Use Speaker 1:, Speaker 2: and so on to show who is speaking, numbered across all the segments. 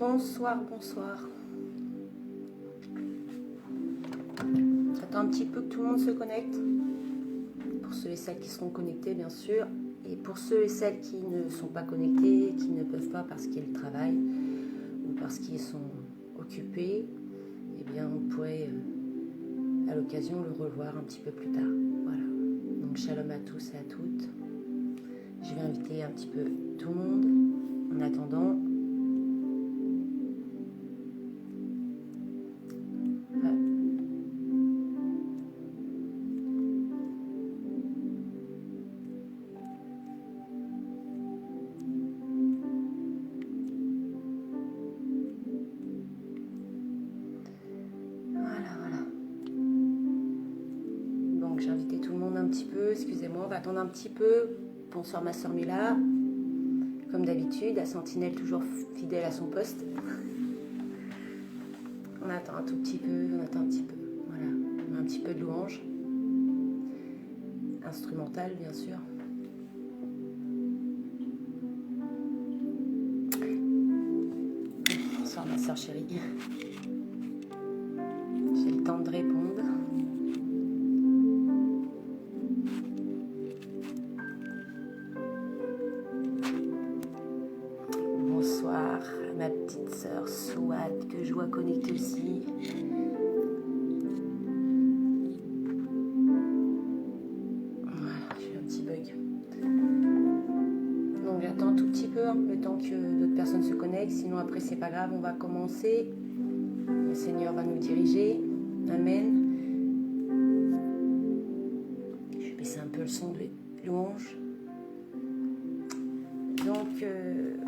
Speaker 1: Bonsoir, bonsoir. J'attends un petit peu que tout le monde se connecte. Pour ceux et celles qui seront connectés, bien sûr. Et pour ceux et celles qui ne sont pas connectés, qui ne peuvent pas parce qu'ils travaillent ou parce qu'ils sont occupés, eh bien, on pourrait, à l'occasion, le revoir un petit peu plus tard. Voilà. Donc, shalom à tous et à toutes. Je vais inviter un petit peu tout le monde. En attendant, excusez-moi, on va attendre un petit peu. Bonsoir ma soeur Mila. Comme d'habitude, la sentinelle toujours fidèle à son poste. On attend un tout petit peu, on attend un petit peu. Voilà, on met un petit peu de louange. Instrumentale, bien sûr. Bonsoir ma soeur chérie. J'ai le temps de répondre. Ma petite sœur Souad que je vois connectée aussi. Voilà, j'ai eu un petit bug. Donc j'attends un tout petit peu le temps que d'autres personnes se connectent. Sinon après c'est pas grave, on va commencer. Le Seigneur va nous diriger. Amen. Je vais baisser un peu le son de louange. Donc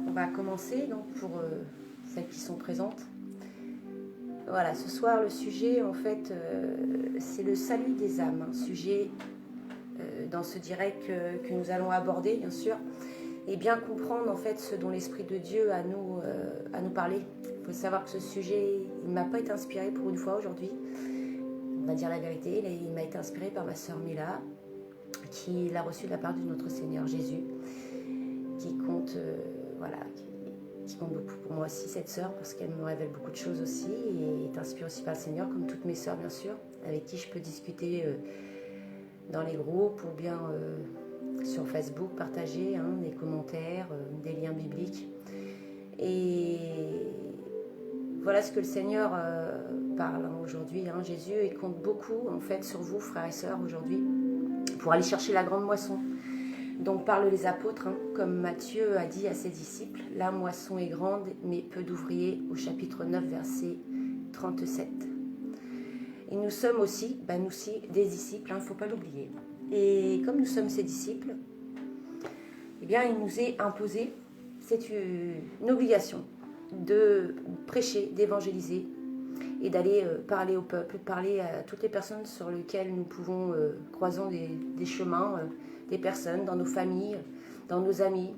Speaker 1: on va commencer donc pour celles qui sont présentes. Voilà, ce soir le sujet en fait c'est le salut des âmes, un sujet dans ce direct que nous allons aborder bien sûr, et bien comprendre en fait ce dont l'Esprit de Dieu a à nous parler. Il faut savoir que ce sujet, il ne m'a pas été inspiré pour une fois aujourd'hui, on va dire la vérité, il m'a été inspiré par ma sœur Mila, qui l'a reçu de la part de notre Seigneur Jésus, qui compte, qui compte beaucoup pour moi aussi, cette sœur, parce qu'elle me révèle beaucoup de choses aussi, et est inspirée aussi par le Seigneur, comme toutes mes sœurs, bien sûr, avec qui je peux discuter dans les groupes, ou bien sur Facebook, partager des commentaires, des liens bibliques. Et voilà ce que le Seigneur parle aujourd'hui, Jésus, et compte beaucoup, en fait, sur vous, frères et sœurs, aujourd'hui, pour aller chercher la grande moisson. Donc parlent les apôtres, comme Matthieu a dit à ses disciples, « La moisson est grande, mais peu d'ouvriers » au chapitre 9, verset 37. Et nous sommes aussi, nous aussi, des disciples, il ne faut pas l'oublier. Et comme nous sommes ses disciples, eh bien il nous est imposé, c'est une obligation de prêcher, d'évangéliser et d'aller parler au peuple, parler à toutes les personnes sur lesquelles nous pouvons croiser des chemins, des personnes, dans nos familles, dans nos amis.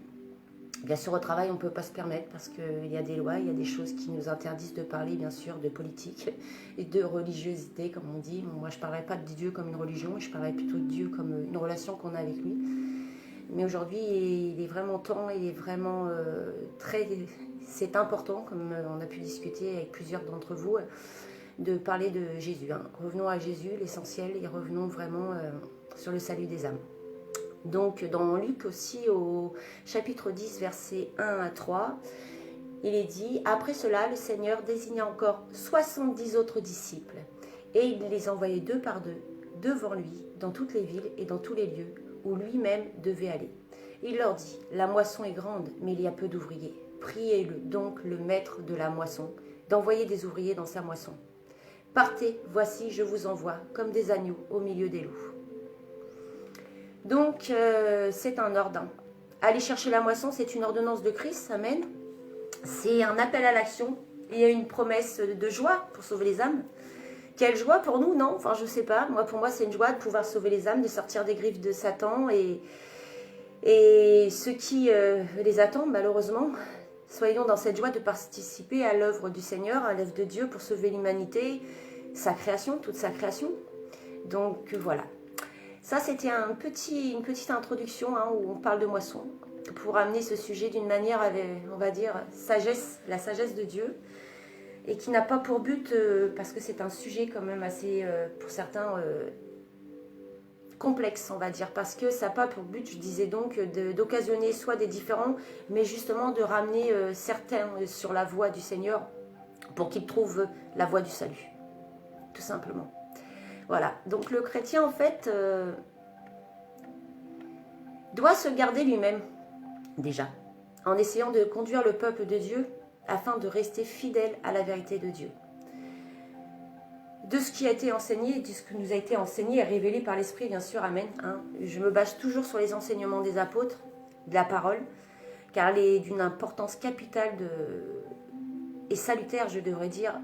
Speaker 1: Bien sûr, au travail, on ne peut pas se permettre parce qu'il y a des lois, il y a des choses qui nous interdisent de parler, bien sûr, de politique et de religiosité, comme on dit. Moi, je ne parlerai pas de Dieu comme une religion, je parlerai plutôt de Dieu comme une relation qu'on a avec lui. Mais aujourd'hui, il est vraiment temps, il est vraiment c'est important, comme on a pu discuter avec plusieurs d'entre vous, de parler de Jésus. Revenons à Jésus, l'essentiel, et revenons vraiment sur le salut des âmes. Donc dans Luc aussi au chapitre 10 versets 1 à 3, il est dit « Après cela, le Seigneur désigna encore 70 autres disciples et il les envoyait deux par deux devant lui dans toutes les villes et dans tous les lieux où lui-même devait aller. Il leur dit « La moisson est grande, mais il y a peu d'ouvriers. Priez-le donc le maître de la moisson d'envoyer des ouvriers dans sa moisson. Partez, voici, je vous envoie comme des agneaux au milieu des loups. » Donc, c'est un ordre. Aller chercher la moisson, c'est une ordonnance de Christ, amen. C'est un appel à l'action. Il y a une promesse de joie pour sauver les âmes. Quelle joie pour nous, non? Enfin, je sais pas. Pour moi, c'est une joie de pouvoir sauver les âmes, de sortir des griffes de Satan. Et ceux qui les attendent, malheureusement, soyons dans cette joie de participer à l'œuvre du Seigneur, à l'œuvre de Dieu pour sauver l'humanité, sa création, toute sa création. Donc, voilà. Ça, c'était une petite introduction où on parle de moisson. pour amener ce sujet d'une manière, on va dire, sagesse, la sagesse de Dieu, et qui n'a pas pour but, parce que c'est un sujet quand même assez, pour certains, complexe, on va dire, parce que ça n'a pas pour but, je disais donc, d'occasionner soit des différends, mais justement de ramener certains sur la voie du Seigneur pour qu'ils trouvent la voie du salut, tout simplement. Voilà, donc le chrétien, en fait, doit se garder lui-même, déjà, en essayant de conduire le peuple de Dieu afin de rester fidèle à la vérité de Dieu. De ce qui a été enseigné, de ce qui nous a été enseigné et révélé par l'Esprit, bien sûr, amen. Hein. Je me base toujours sur les enseignements des apôtres, de la parole, car elle est d'une importance capitale et salutaire, je devrais dire,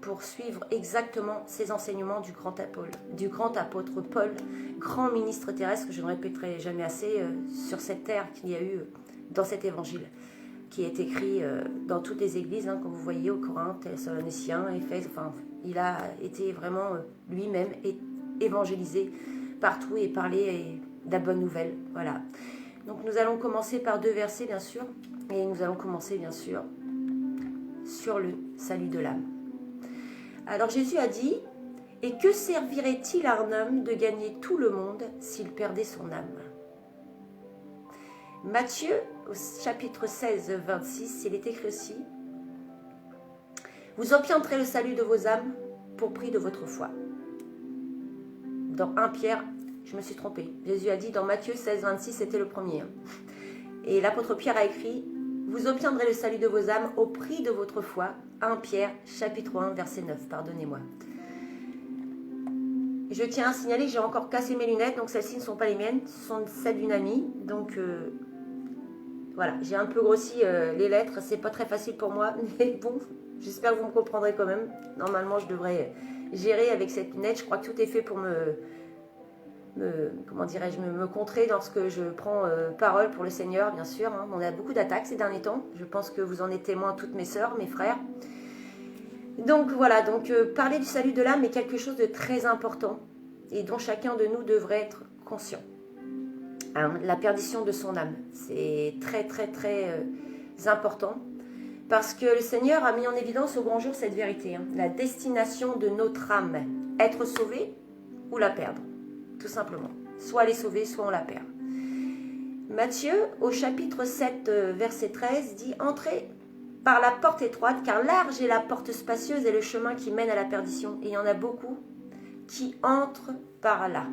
Speaker 1: pour suivre exactement ces enseignements du grand apôtre Paul, grand ministre terrestre, je ne répéterai jamais assez, sur cette terre qu'il y a eu dans cet évangile, qui est écrit dans toutes les églises, hein, comme vous voyez, au Corinthe, Thessaloniciens, Éphèse, enfin, il a été vraiment lui-même évangélisé partout et parlé de la bonne nouvelle. Voilà. Donc nous allons commencer par 2 versets, bien sûr, et nous allons commencer, bien sûr, sur le salut de l'âme. Alors Jésus a dit, « Et que servirait-il à un homme de gagner tout le monde s'il perdait son âme ?» Matthieu, au chapitre 16, 26, il est écrit aussi, « Vous obtiendrez le salut de vos âmes pour prix de votre foi. » Dans 1 Pierre, je me suis trompée. Jésus a dit dans Matthieu 16, 26, c'était le premier. Hein. Et l'apôtre Pierre a écrit, « Vous obtiendrez le salut de vos âmes au prix de votre foi. » 1 Pierre, chapitre 1, verset 9, pardonnez-moi. Je tiens à signaler que j'ai encore cassé mes lunettes, donc celles-ci ne sont pas les miennes, ce sont celles d'une amie. Donc voilà, j'ai un peu grossi les lettres, c'est pas très facile pour moi, mais bon, j'espère que vous me comprendrez quand même. Normalement, je devrais gérer avec cette lunette, je crois que tout est fait pour comment dirais-je, me contrer lorsque je prends parole pour le Seigneur, bien sûr. Hein. On a beaucoup d'attaques ces derniers temps, je pense que vous en êtes témoins, toutes mes sœurs, mes frères. Donc voilà, parler du salut de l'âme est quelque chose de très important et dont chacun de nous devrait être conscient. Hein, la perdition de son âme, c'est très très très important parce que le Seigneur a mis en évidence au grand jour cette vérité, hein, la destination de notre âme, être sauvé ou la perdre, tout simplement. Soit elle est sauvée, soit on la perd. Matthieu, au chapitre 7, verset 13, dit « Entrez par la porte étroite, car large est la porte spacieuse et le chemin qui mène à la perdition. Et il y en a beaucoup qui entrent par là. »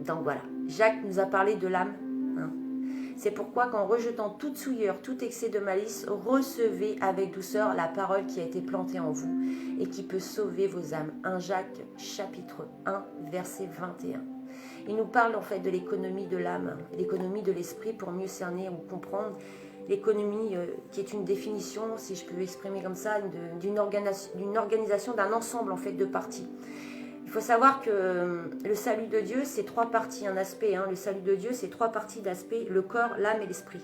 Speaker 1: Donc voilà, Jacques nous a parlé de l'âme. Hein. C'est pourquoi qu'en rejetant toute souillure, tout excès de malice, recevez avec douceur la parole qui a été plantée en vous et qui peut sauver vos âmes. 1 Jacques, chapitre 1, verset 21. Il nous parle en fait de l'économie de l'âme, l'économie de l'esprit pour mieux cerner ou comprendre. L'économie qui est une définition, si je peux exprimer comme ça, d'une organisation d'un ensemble en fait de parties. Il faut savoir que le salut de Dieu, c'est 3 parties, un aspect. Hein. Le salut de Dieu, c'est 3 parties d'aspect, le corps, l'âme et l'esprit.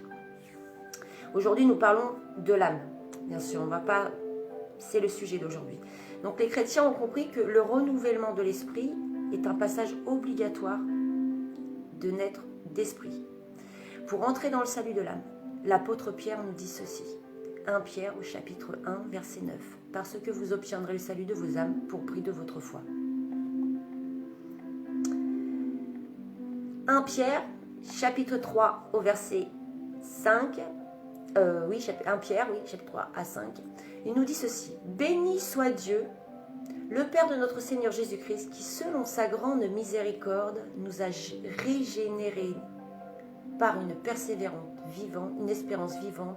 Speaker 1: Aujourd'hui, nous parlons de l'âme. Bien sûr, on va pas... C'est le sujet d'aujourd'hui. Donc les chrétiens ont compris que le renouvellement de l'esprit est un passage obligatoire de naître d'esprit. Pour entrer dans le salut de l'âme, l'apôtre Pierre nous dit ceci. 1 Pierre au chapitre 1, verset 9. « Parce que vous obtiendrez le salut de vos âmes pour prix de votre foi. » 1 Pierre, chapitre 3 au verset 5. 1 Pierre, chapitre 3 à 5. Il nous dit ceci. « Béni soit Dieu, le Père de notre Seigneur Jésus-Christ, qui selon sa grande miséricorde nous a régénérés par une espérance vivante,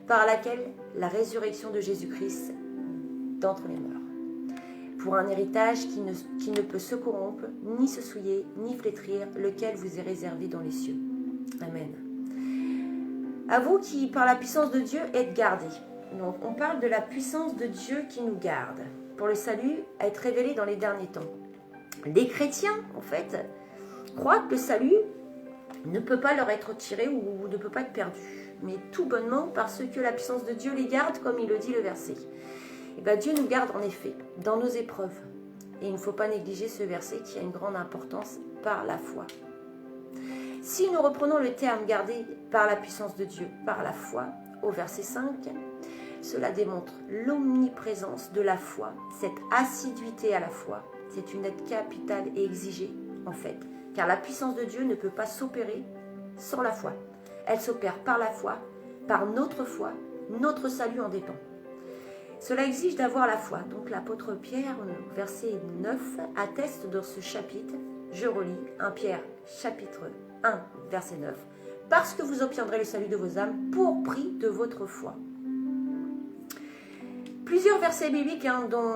Speaker 1: par laquelle la résurrection de Jésus-Christ d'entre les morts, pour un héritage qui ne peut se corrompre, ni se souiller, ni flétrir, lequel vous est réservé dans les cieux. » Amen. À vous qui, par la puissance de Dieu, êtes gardés. Donc, on parle de la puissance de Dieu qui nous garde, pour le salut à être révélé dans les derniers temps. Les chrétiens, en fait, croient que le salut ne peut pas leur être tiré ou ne peut pas être perdu, mais tout bonnement parce que la puissance de Dieu les garde, comme il le dit le verset. Et bien Dieu nous garde en effet dans nos épreuves. Et il ne faut pas négliger ce verset qui a une grande importance par la foi. Si nous reprenons le terme gardé par la puissance de Dieu, par la foi, au verset 5, cela démontre l'omniprésence de la foi, cette assiduité à la foi. C'est une aide capitale et exigée, en fait, car la puissance de Dieu ne peut pas s'opérer sans la foi. Elle s'opère par la foi, par notre foi, notre salut en dépend. Cela exige d'avoir la foi. Donc l'apôtre Pierre, verset 9, atteste dans ce chapitre, je relis 1 Pierre chapitre 1, verset 9, « Parce que vous obtiendrez le salut de vos âmes pour prix de votre foi. » Plusieurs versets bibliques, dont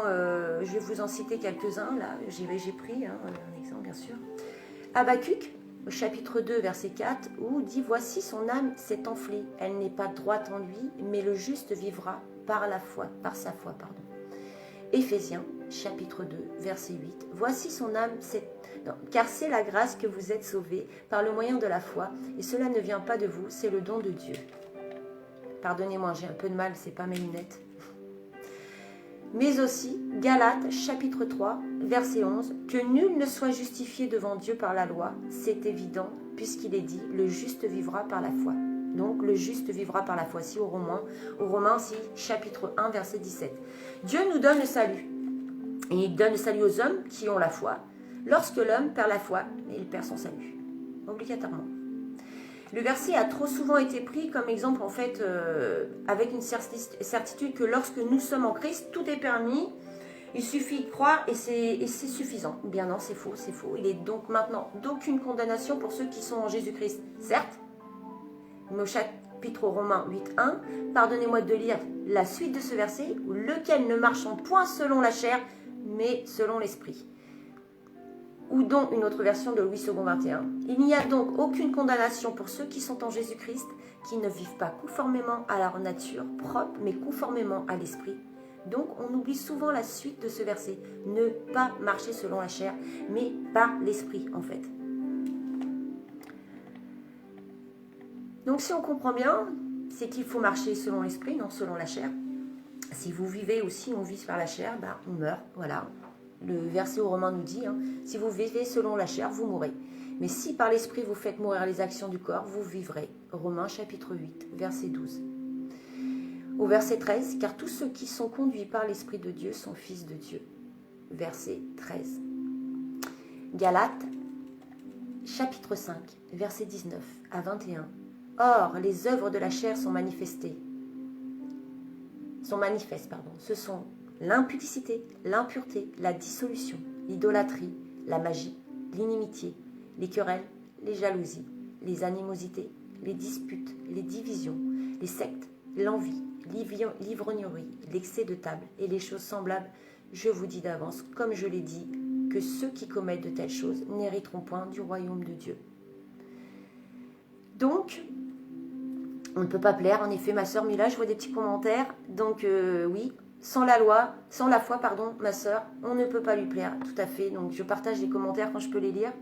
Speaker 1: je vais vous en citer quelques-uns, là j'ai pris un exemple bien sûr. Habakkuk, au chapitre 2, verset 4, où dit « Voici son âme s'est enflée, elle n'est pas droite en lui, mais le juste vivra par sa foi. Éphésiens, chapitre 2, verset 8, « Voici son âme s'est... Car c'est la grâce que vous êtes sauvés par le moyen de la foi, et cela ne vient pas de vous, c'est le don de Dieu. » Pardonnez-moi, j'ai un peu de mal, c'est pas mes lunettes. Mais aussi, Galates, chapitre 3, verset 11, « Que nul ne soit justifié devant Dieu par la loi, c'est évident, puisqu'il est dit, le juste vivra par la foi. » Donc, le juste vivra par la foi. Si aux Romains aussi, chapitre 1, verset 17. Dieu nous donne le salut. Et il donne le salut aux hommes qui ont la foi. Lorsque l'homme perd la foi, il perd son salut. Obligatoirement. Le verset a trop souvent été pris comme exemple, en fait, avec une certitude que lorsque nous sommes en Christ, tout est permis. Il suffit de croire et c'est suffisant. Bien non, c'est faux, c'est faux. Il est donc maintenant d'aucune condamnation pour ceux qui sont en Jésus-Christ. Certes, mais au chapitre Romains 8.1, pardonnez-moi de lire la suite de ce verset, « Lequel ne marchant point selon la chair, mais selon l'esprit. » Ou dont une autre version de Louis II 21. « Il n'y a donc aucune condamnation pour ceux qui sont en Jésus-Christ, qui ne vivent pas conformément à leur nature propre, mais conformément à l'esprit. » Donc on oublie souvent la suite de ce verset. Ne pas marcher selon la chair, mais par l'esprit en fait. Donc si on comprend bien, c'est qu'il faut marcher selon l'esprit, non selon la chair. Si vous vivez ou si on vit par la chair, on meurt, voilà. Le verset aux Romains nous dit, si vous vivez selon la chair, vous mourrez. Mais si par l'esprit vous faites mourir les actions du corps, vous vivrez. Romains chapitre 8, verset 12. Au verset 13, car tous ceux qui sont conduits par l'Esprit de Dieu sont fils de Dieu. Verset 13. Galates, chapitre 5, verset 19 à 21. Or, les œuvres de la chair sont manifestes. Ce sont l'impudicité, l'impureté, la dissolution, l'idolâtrie, la magie, l'inimitié, les querelles, les jalousies, les animosités, les disputes, les divisions, les sectes, l'envie, l'ivrognerie, l'excès de table et les choses semblables. Je vous dis d'avance, comme je l'ai dit, que ceux qui commettent de telles choses n'hériteront point du royaume de Dieu. Donc, on ne peut pas plaire. En effet, ma sœur Mila, je vois des petits commentaires. Donc, oui, sans la foi, ma sœur, on ne peut pas lui plaire. Tout à fait. Donc, je partage les commentaires quand je peux les lire.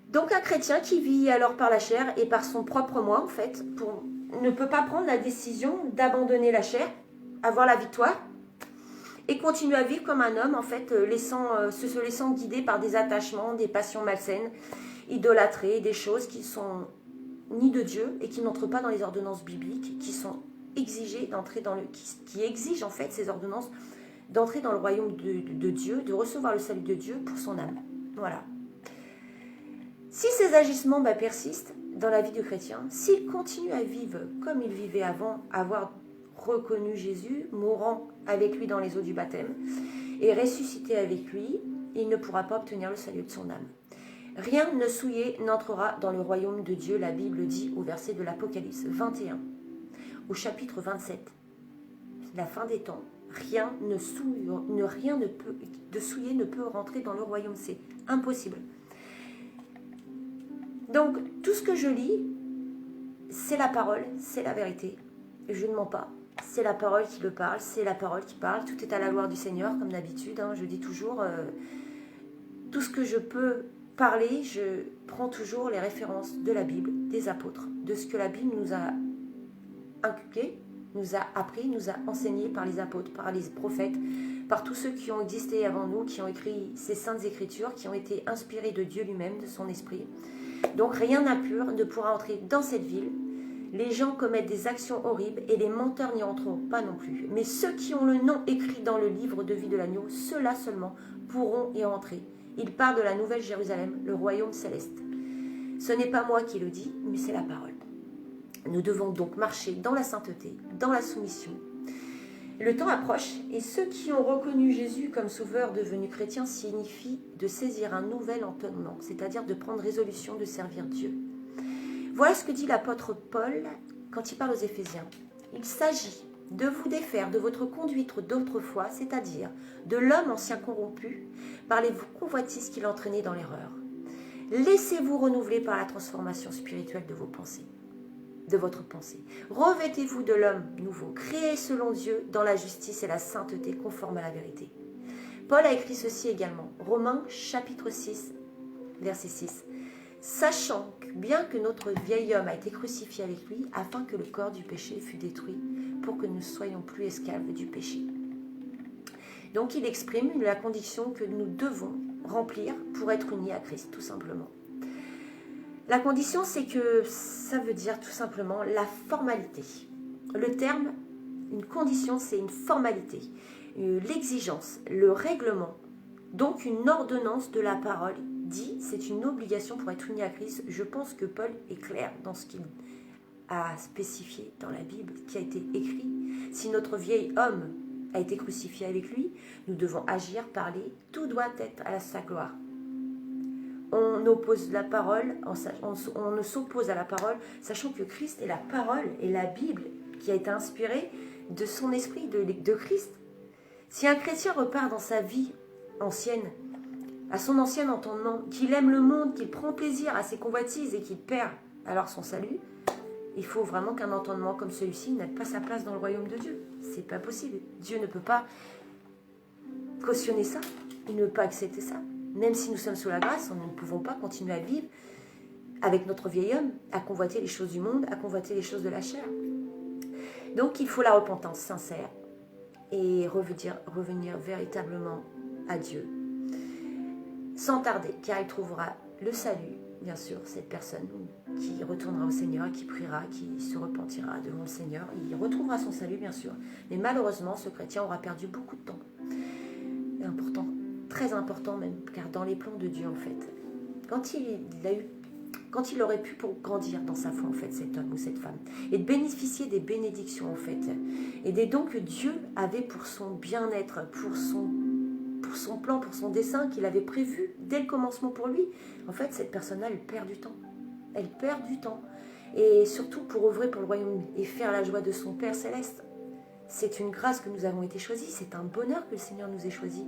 Speaker 1: Donc, un chrétien qui vit alors par la chair et par son propre moi, en fait, ne peut pas prendre la décision d'abandonner la chair, avoir la victoire, et continuer à vivre comme un homme, en fait, se laissant guider par des attachements, des passions malsaines, idolâtrées, des choses qui sont ni de Dieu et qui n'entrent pas dans les ordonnances bibliques, qui sont exigées d'entrer qui exigent en fait ces ordonnances d'entrer dans le royaume de Dieu, de recevoir le salut de Dieu pour son âme. Voilà. Si ces agissements persistent dans la vie du chrétien, s'il continue à vivre comme il vivait avant avoir reconnu Jésus, mourant avec lui dans les eaux du baptême et ressuscité avec lui, il ne pourra pas obtenir le salut de son âme. Rien ne souillé n'entrera dans le royaume de Dieu, la Bible dit au verset de l'Apocalypse 21, au chapitre 27. La fin des temps, rien de souillé ne peut rentrer dans le royaume, c'est impossible. Donc, tout ce que je lis, c'est la parole, c'est la vérité. Je ne mens pas. C'est la parole qui le parle, c'est la parole qui parle. Tout est à la gloire du Seigneur, comme d'habitude. Je dis toujours, tout ce que je peux parler, je prends toujours les références de la Bible, des apôtres, de ce que la Bible nous a inculqué, nous a appris, nous a enseigné par les apôtres, par les prophètes, par tous ceux qui ont existé avant nous, qui ont écrit ces saintes écritures, qui ont été inspirées de Dieu lui-même, de son esprit. Donc rien d'impur ne pourra entrer dans cette ville. Les gens commettent des actions horribles et les menteurs n'y entreront pas non plus. Mais ceux qui ont le nom écrit dans le livre de vie de l'agneau, ceux-là seulement pourront y entrer. Il part de la nouvelle Jérusalem, le royaume céleste. Ce n'est pas moi qui le dis, mais c'est la parole. Nous devons donc marcher dans la sainteté, dans la soumission. Le temps approche et ceux qui ont reconnu Jésus comme sauveur devenu chrétien signifie de saisir un nouvel entendement, c'est-à-dire de prendre résolution de servir Dieu. Voilà ce que dit l'apôtre Paul quand il parle aux Éphésiens. Il s'agit de vous défaire de votre conduite d'autrefois, c'est-à-dire de l'homme ancien corrompu par les convoitises qu'il entraînait dans l'erreur. Laissez-vous renouveler par la transformation spirituelle de vos pensées. De votre pensée. Revêtez-vous de l'homme nouveau, créé selon Dieu dans la justice et la sainteté conforme à la vérité. Paul a écrit ceci également, Romains chapitre 6, verset 6. Sachant bien que notre vieil homme a été crucifié avec lui, afin que le corps du péché fût détruit, pour que nous ne soyons plus esclaves du péché. Donc il exprime la condition que nous devons remplir pour être unis à Christ, tout simplement. La condition, c'est que ça veut dire tout simplement la formalité. Le terme, une condition, c'est une formalité, l'exigence, le règlement, donc une ordonnance de la parole dit, c'est une obligation pour être uni à Christ. Je pense que Paul est clair dans ce qu'il a spécifié dans la Bible, qui a été écrit. Si notre vieil homme a été crucifié avec lui, nous devons agir, parler, tout doit être à sa gloire. On oppose la parole, on ne s'oppose à la parole, sachant que Christ est la parole et la Bible qui a été inspirée de son esprit, de Christ. Si un chrétien repart dans sa vie ancienne, à son ancien entendement, qu'il aime le monde, qu'il prend plaisir à ses convoitises et qu'il perd alors son salut, il faut vraiment qu'un entendement comme celui-ci n'ait pas sa place dans le royaume de Dieu. C'est pas possible. Dieu ne peut pas cautionner ça, il ne peut pas accepter ça. Même si nous sommes sous la grâce, nous ne pouvons pas continuer à vivre avec notre vieil homme, à convoiter les choses du monde, à convoiter les choses de la chair. Donc il faut la repentance sincère et revenir véritablement à Dieu. Sans tarder, car il trouvera le salut, bien sûr, cette personne qui retournera au Seigneur, qui priera, qui se repentira devant le Seigneur. Il retrouvera son salut, bien sûr. Mais malheureusement, ce chrétien aura perdu beaucoup de temps. Important. Très important même, car dans les plans de Dieu, en fait, quand il aurait pu pour grandir dans sa foi, en fait, cet homme ou cette femme, et de bénéficier des bénédictions, en fait, et des dons que Dieu avait pour son bien-être, pour son plan, pour son dessein qu'il avait prévu dès le commencement pour lui, en fait, cette personne-là, elle perd du temps. Elle perd du temps. Et surtout pour œuvrer pour le royaume et faire la joie de son Père céleste. C'est une grâce que nous avons été choisis, c'est un bonheur que le Seigneur nous ait choisis.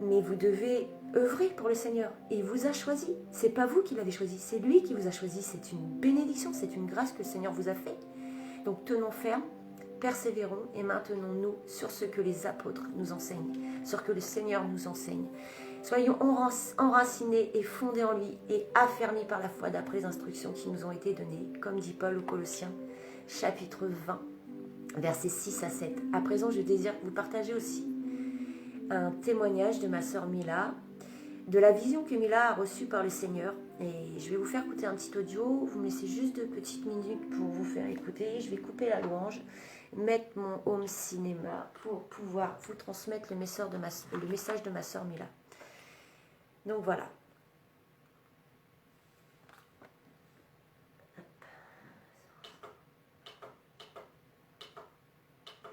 Speaker 1: Mais vous devez œuvrer pour le Seigneur. Et il vous a choisi. C'est pas vous qui l'avez choisi, c'est lui qui vous a choisi. C'est une bénédiction, c'est une grâce que le Seigneur vous a fait. Donc tenons ferme, persévérons et maintenons-nous sur ce que les apôtres nous enseignent, sur ce que le Seigneur nous enseigne. Soyons enracinés et fondés en lui et affermis par la foi d'après les instructions qui nous ont été données, comme dit Paul aux Colossiens, chapitre 20, versets 6 à 7. À présent, je désire vous partager aussi un témoignage de ma sœur Mila, de la vision que Mila a reçue par le Seigneur. Et je vais vous faire écouter un petit audio. Vous me laissez juste 2 petites minutes pour vous faire écouter. Je vais couper la louange, mettre mon home cinéma pour pouvoir vous transmettre le message de ma sœur Mila. Donc voilà.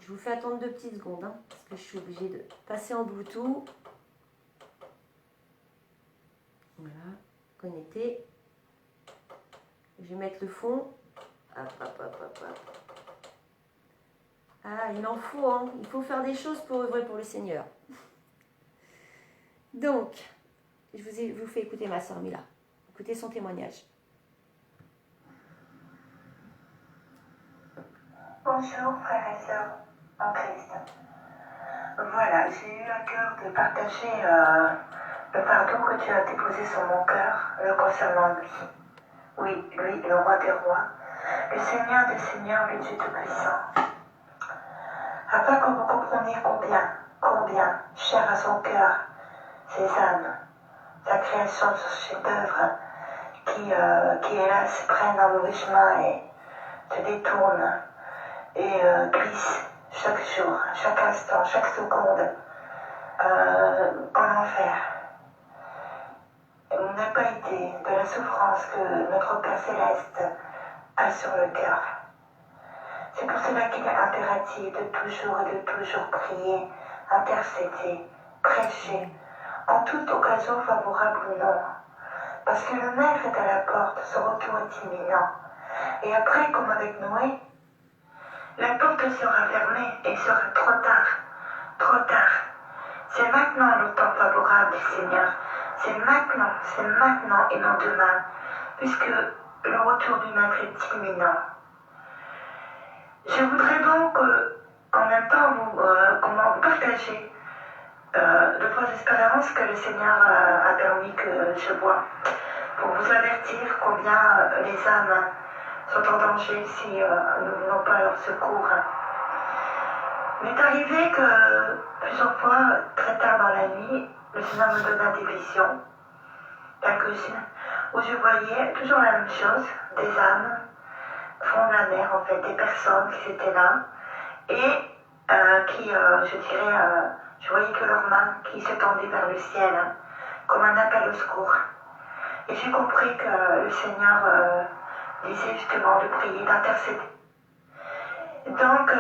Speaker 1: Je vous fais attendre 2 petites secondes, parce que je suis obligée de passer en Bluetooth. Voilà, connecté. Je vais mettre le fond. Hop. Ah, il en faut, il faut faire des choses pour œuvrer pour le Seigneur. Donc, je vous fais écouter ma sœur Mila. Écoutez son témoignage.
Speaker 2: Bonjour frères et sœurs en Christ. Voilà, j'ai eu à cœur de partager le fardeau que Dieu a déposé sur mon cœur le concernant lui. Oui, lui, le roi des rois, le Seigneur des seigneurs, le Dieu tout-puissant. Afin que vous compreniez combien cher à son cœur, ses âmes, sa création, son chef-d'œuvre, qui hélas prennent un mauvais chemin et se détournent et glissent chaque jour, chaque instant, chaque seconde en enfer. On n'a pas idée de la souffrance que notre Père Céleste a sur le cœur. C'est pour cela qu'il est impératif de toujours prier, intercéder, prêcher, en toute occasion favorable ou non. Parce que le Maître est à la porte, son retour est imminent. Et après, comme avec Noé, la porte sera fermée et il sera trop tard, trop tard. C'est maintenant le temps favorable du Seigneur. C'est maintenant et non demain, puisque le retour du Maître est imminent. Je voudrais donc en même temps vous partager de vos expériences que le Seigneur a permis que je vois, pour vous avertir combien les âmes sont en danger si nous ne venons pas à leur secours. Il est arrivé que plusieurs fois, très tard dans la nuit, le Seigneur me donna des visions, quelques-unes, où je voyais toujours la même chose, des âmes, fond de la mer en fait, des personnes qui étaient là, et je voyais que leurs mains qui s'étendaient vers le ciel, comme un appel au secours. Et j'ai compris que le Seigneur disait justement de prier, d'intercéder. Donc,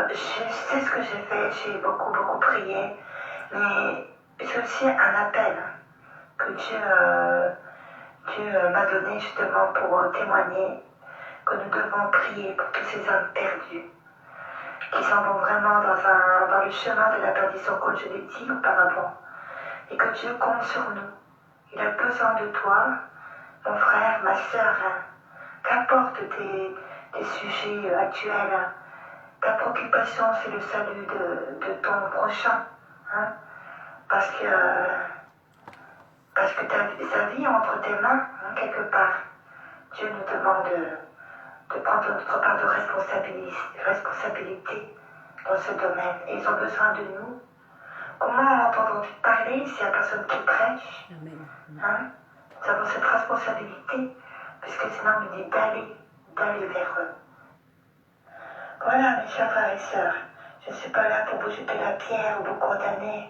Speaker 2: je sais ce que j'ai fait, j'ai beaucoup prié, mais c'est aussi un appel que Dieu m'a donné justement pour témoigner que nous devons prier pour tous ces hommes perdus, qui s'en vont vraiment dans le chemin de la perdition, comme je l'ai dit auparavant, et que Dieu compte sur nous. Il a besoin de toi, mon frère, ma sœur, qu'importe tes sujets actuels, ta préoccupation c'est le salut de ton prochain, hein, parce que sa vie est entre tes mains, hein, quelque part. Dieu nous demande de prendre notre part de responsabilité dans ce domaine. Et ils ont besoin de nous. Comment entendons-ils parler s'il n'y a personne qui prêche? Hein? Nous avons cette responsabilité, puisque sinon on nous dit d'aller vers eux. Voilà, mes chers frères et sœurs, je ne suis pas là pour vous jeter la pierre ou vous condamner.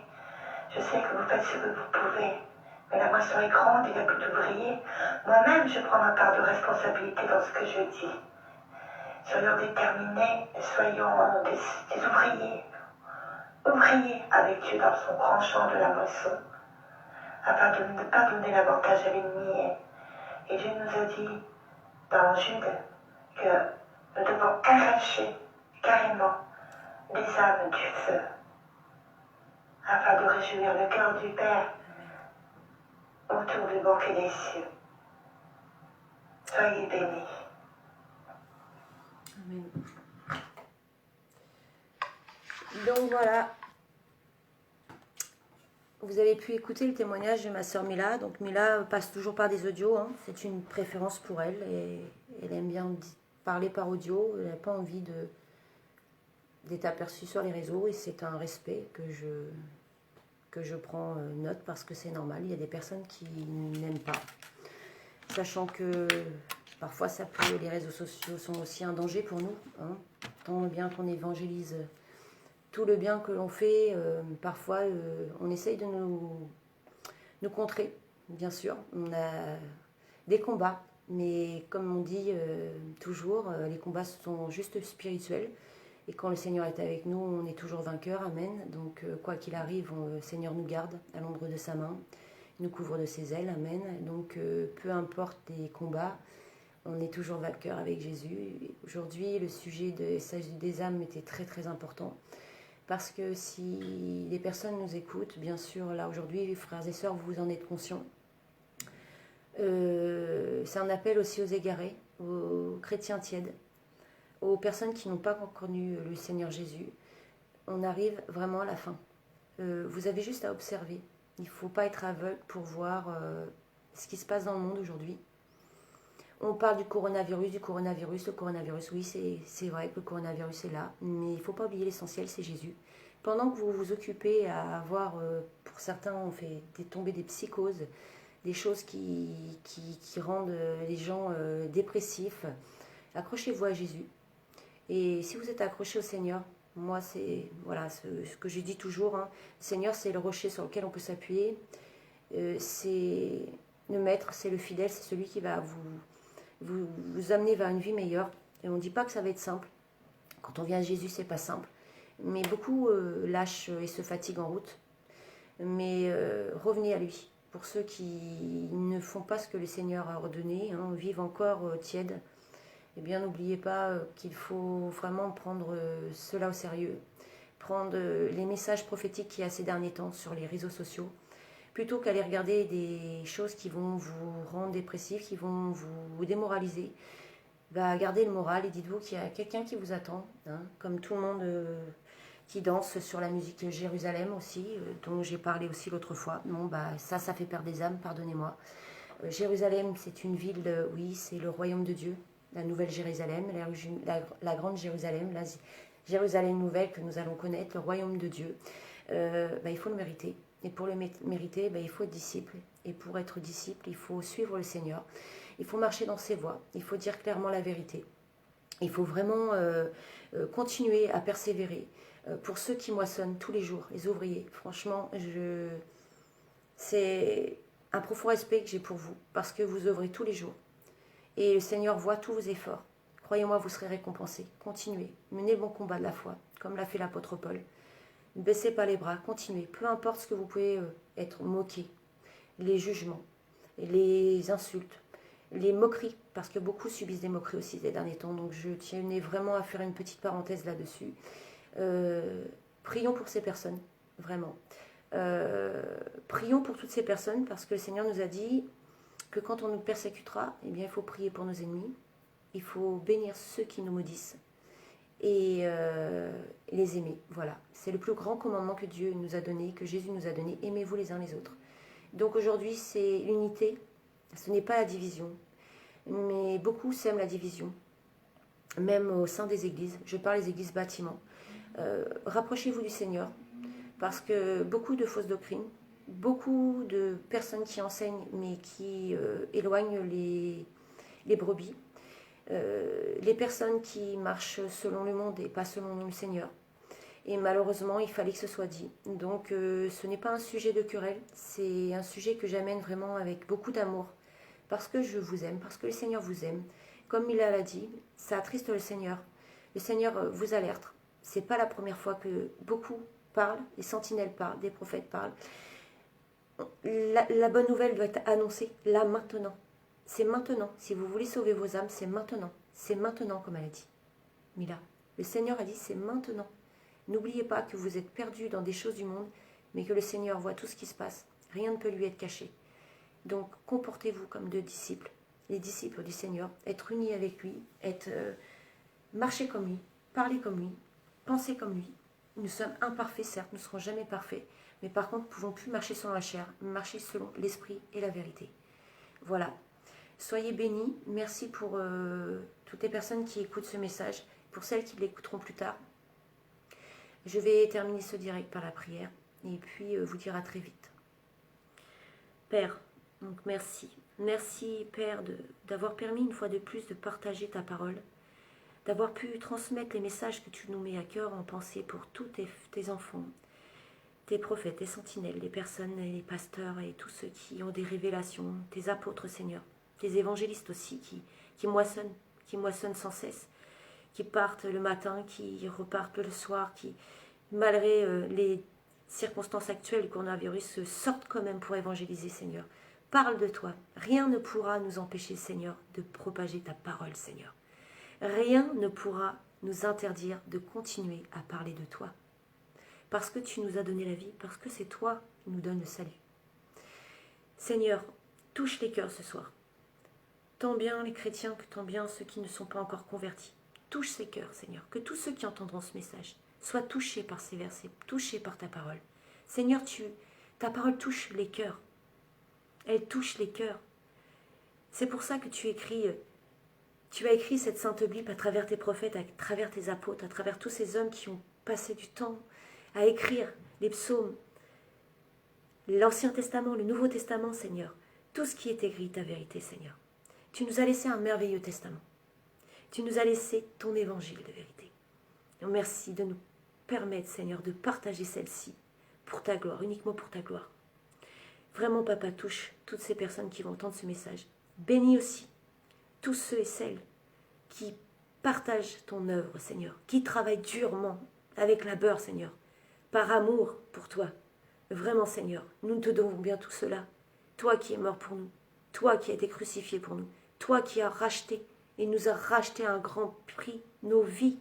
Speaker 2: Je sais que vous faites ce que vous pouvez, mais la moisson est grande, il n'y a plus d'ouvriers. Moi-même, je prends ma part de responsabilité dans ce que je dis. Soyons déterminés, soyons des ouvriers. Ouvriers avec Dieu dans son grand champ de la moisson, afin de ne pas donner l'avantage à l'ennemi. Et Dieu nous a dit dans Jude que nous devons arracher carrément les âmes du feu, afin de réjouir le cœur du Père autour du banquet des cieux. Soyez bénis.
Speaker 1: Amen. Donc voilà, vous avez pu écouter le témoignage de ma sœur Mila. Donc Mila passe toujours par des audios, hein. C'est une préférence pour elle et elle aime bien parler par audio. Elle n'a pas envie d'être aperçue sur les réseaux et c'est un respect que je prends note parce que c'est normal. Il y a des personnes qui n'aiment pas, sachant que parfois les réseaux sociaux sont aussi un danger pour nous, hein. Tant bien qu'on évangélise tout le bien que l'on fait, parfois on essaye de nous contrer, bien sûr. On a des combats, mais comme on dit toujours, les combats sont juste spirituels. Et quand le Seigneur est avec nous, on est toujours vainqueur, amen. Donc quoi qu'il arrive, le Seigneur nous garde à l'ombre de sa main, nous couvre de ses ailes, amen. Donc peu importe les combats, on est toujours vainqueur avec Jésus. Aujourd'hui, le sujet des âmes était très très important. Parce que si les personnes nous écoutent, bien sûr, là aujourd'hui, frères et sœurs, vous en êtes conscients. C'est un appel aussi aux égarés, aux chrétiens tièdes, aux personnes qui n'ont pas encore connu le Seigneur Jésus. On arrive vraiment à la fin. Vous avez juste à observer. Il ne faut pas être aveugle pour voir ce qui se passe dans le monde aujourd'hui. On parle du coronavirus, le coronavirus, oui, c'est vrai que le coronavirus est là, mais il ne faut pas oublier l'essentiel, c'est Jésus. Pendant que vous vous occupez à avoir, pour certains, on fait tomber des psychoses, des choses qui rendent les gens dépressifs. Accrochez-vous à Jésus. Et si vous êtes accroché au Seigneur, moi c'est voilà ce que je dis toujours, hein, le Seigneur c'est le rocher sur lequel on peut s'appuyer, c'est le maître, c'est le fidèle, c'est celui qui va vous amener vers une vie meilleure. Et on ne dit pas que ça va être simple. Quand on vient à Jésus, c'est pas simple. Mais beaucoup lâchent et se fatiguent en route. Mais revenez à lui. Pour ceux qui ne font pas ce que le Seigneur a ordonné, hein, vivent encore tièdes, eh bien n'oubliez pas qu'il faut vraiment prendre cela au sérieux. Prendre les messages prophétiques qu'il y a ces derniers temps sur les réseaux sociaux, plutôt qu'aller regarder des choses qui vont vous rendre dépressif, qui vont vous démoraliser. Gardez le moral et dites-vous qu'il y a quelqu'un qui vous attend, hein, comme tout le monde qui danse sur la musique Jérusalem aussi, dont j'ai parlé aussi l'autre fois. Non, ça fait perdre des âmes, pardonnez-moi. Jérusalem, c'est une ville, oui, c'est le royaume de Dieu, la nouvelle Jérusalem, la grande Jérusalem, la Jérusalem nouvelle que nous allons connaître, le royaume de Dieu. Il faut le mériter. Et pour le mériter, il faut être disciple. Et pour être disciple, il faut suivre le Seigneur. Il faut marcher dans ses voies. Il faut dire clairement la vérité. Il faut vraiment continuer à persévérer. Pour ceux qui moissonnent tous les jours, les ouvriers, franchement, c'est un profond respect que j'ai pour vous, parce que vous œuvrez tous les jours. Et le Seigneur voit tous vos efforts. Croyez-moi, vous serez récompensés. Continuez, menez le bon combat de la foi, comme l'a fait l'apôtre Paul. Ne baissez pas les bras, continuez. Peu importe ce que vous pouvez être moqué, les jugements, les insultes, les moqueries, parce que beaucoup subissent des moqueries aussi ces derniers temps. Donc je tenais vraiment à faire une petite parenthèse là-dessus. Prions pour ces personnes, vraiment. Prions pour toutes ces personnes, parce que le Seigneur nous a dit que quand on nous persécutera, eh bien, il faut prier pour nos ennemis, il faut bénir ceux qui nous maudissent et les aimer. Voilà, c'est le plus grand commandement que Dieu nous a donné, que Jésus nous a donné. Aimez-vous les uns les autres. Donc aujourd'hui, c'est l'unité, ce n'est pas la division, mais beaucoup sèment la division, même au sein des églises. Je parle des églises bâtiments. Rapprochez-vous du Seigneur, parce que beaucoup de fausses doctrines, beaucoup de personnes qui enseignent mais qui éloignent les brebis, les personnes qui marchent selon le monde et pas selon le Seigneur. Et malheureusement, il fallait que ce soit dit. Donc ce n'est pas un sujet de querelle, c'est un sujet que j'amène vraiment avec beaucoup d'amour, parce que je vous aime, parce que le Seigneur vous aime. Comme il l'a dit, ça attriste le Seigneur. Le Seigneur vous alerte. C'est pas la première fois que beaucoup parlent, les sentinelles parlent, des prophètes parlent. La bonne nouvelle doit être annoncée là, maintenant. C'est maintenant. Si vous voulez sauver vos âmes, c'est maintenant. C'est maintenant, comme elle a dit. Mila, le Seigneur a dit, c'est maintenant. N'oubliez pas que vous êtes perdus dans des choses du monde, mais que le Seigneur voit tout ce qui se passe. Rien ne peut lui être caché. Donc, comportez-vous comme deux disciples, les disciples du Seigneur, être unis avec lui, marcher comme lui, parler comme lui, penser comme lui. Nous sommes imparfaits, certes, nous ne serons jamais parfaits, mais par contre, nous ne pouvons plus marcher selon la chair, marcher selon l'esprit et la vérité. Voilà. Soyez bénis. Merci pour toutes les personnes qui écoutent ce message, pour celles qui l'écouteront plus tard. Je vais terminer ce direct par la prière et puis vous dire à très vite. Père, donc merci. Merci, Père, d'avoir permis une fois de plus de partager ta parole, d'avoir pu transmettre les messages que tu nous mets à cœur en pensée pour tous tes enfants, tes prophètes, tes sentinelles, les personnes, les pasteurs et tous ceux qui ont des révélations, tes apôtres, Seigneur, tes évangélistes aussi qui moissonnent sans cesse, qui partent le matin, qui repartent le soir, qui, malgré les circonstances actuelles du coronavirus, sortent quand même pour évangéliser, Seigneur. Parle de toi. Rien ne pourra nous empêcher, Seigneur, de propager ta parole, Seigneur. Rien ne pourra nous interdire de continuer à parler de toi. Parce que tu nous as donné la vie, parce que c'est toi qui nous donne le salut. Seigneur, touche les cœurs ce soir. Tant bien les chrétiens que tant bien ceux qui ne sont pas encore convertis. Touche ces cœurs, Seigneur. Que tous ceux qui entendront ce message soient touchés par ces versets, touchés par ta parole. Seigneur, ta parole touche les cœurs. Elle touche les cœurs. C'est pour ça que tu as écrit cette sainte Bible à travers tes prophètes, à travers tes apôtres, à travers tous ces hommes qui ont passé du temps à écrire les psaumes, l'Ancien Testament, le Nouveau Testament, Seigneur. tout ce qui est écrit, ta vérité, Seigneur. Tu nous as laissé un merveilleux testament. Tu nous as laissé ton évangile de vérité. Et merci de nous permettre, Seigneur, de partager celle-ci pour ta gloire, uniquement pour ta gloire. Vraiment, Papa, touche toutes ces personnes qui vont entendre ce message. Bénis aussi tous ceux et celles qui partagent ton œuvre, Seigneur, qui travaillent durement avec labeur, Seigneur, par amour pour toi. Vraiment, Seigneur, nous te devons bien tout cela. Toi qui es mort pour nous, toi qui as été crucifié pour nous, toi qui as racheté et nous as racheté à un grand prix nos vies,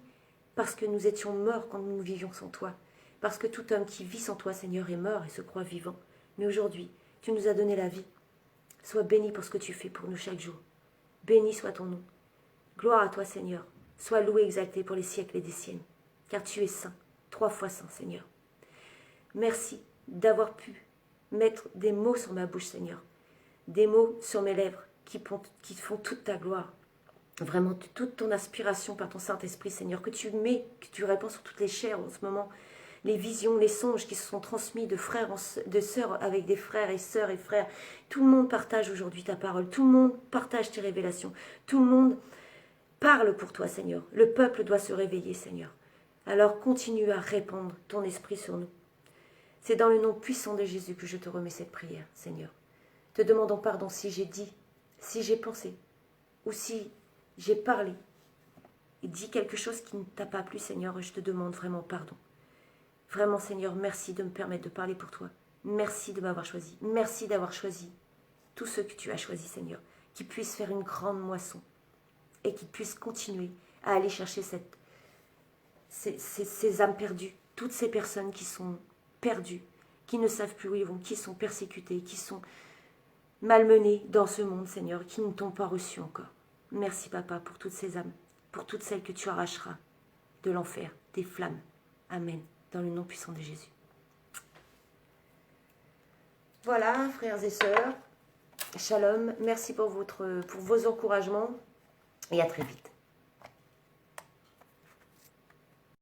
Speaker 1: parce que nous étions morts quand nous vivions sans toi, parce que tout homme qui vit sans toi, Seigneur, est mort et se croit vivant. Mais aujourd'hui, tu nous as donné la vie. Sois béni pour ce que tu fais pour nous chaque jour. Béni soit ton nom. Gloire à toi, Seigneur. Sois loué, exalté pour les siècles et des siècles, car tu es saint, 3 fois saint, Seigneur. Merci d'avoir pu mettre des mots sur ma bouche, Seigneur, des mots sur mes lèvres qui font toute ta gloire. Vraiment, toute ton aspiration par ton Saint-Esprit, Seigneur, que tu répands sur toutes les chairs en ce moment, les visions, les songes qui se sont transmis de frères, de sœurs avec des frères et sœurs et frères. Tout le monde partage aujourd'hui ta parole, tout le monde partage tes révélations, tout le monde parle pour toi, Seigneur. Le peuple doit se réveiller, Seigneur. Alors continue à répandre ton esprit sur nous. C'est dans le nom puissant de Jésus que je te remets cette prière, Seigneur. Te demandant pardon si j'ai dit, si j'ai pensé, ou si j'ai parlé et dit quelque chose qui ne t'a pas plu, Seigneur, je te demande vraiment pardon. Vraiment, Seigneur, merci de me permettre de parler pour toi. Merci de m'avoir choisi. Merci d'avoir choisi tous ceux que tu as choisis, Seigneur, qui puissent faire une grande moisson et qui puissent continuer à aller chercher ces âmes perdues, toutes ces personnes qui sont perdues, qui ne savent plus où ils vont, qui sont persécutées, qui sont malmenées dans ce monde, Seigneur, qui ne t'ont pas reçu encore. Merci, Papa, pour toutes ces âmes, pour toutes celles que tu arracheras de l'enfer, des flammes. Amen. Dans le nom puissant de Jésus. Voilà, frères et sœurs, shalom. Merci pour vos encouragements et à très vite.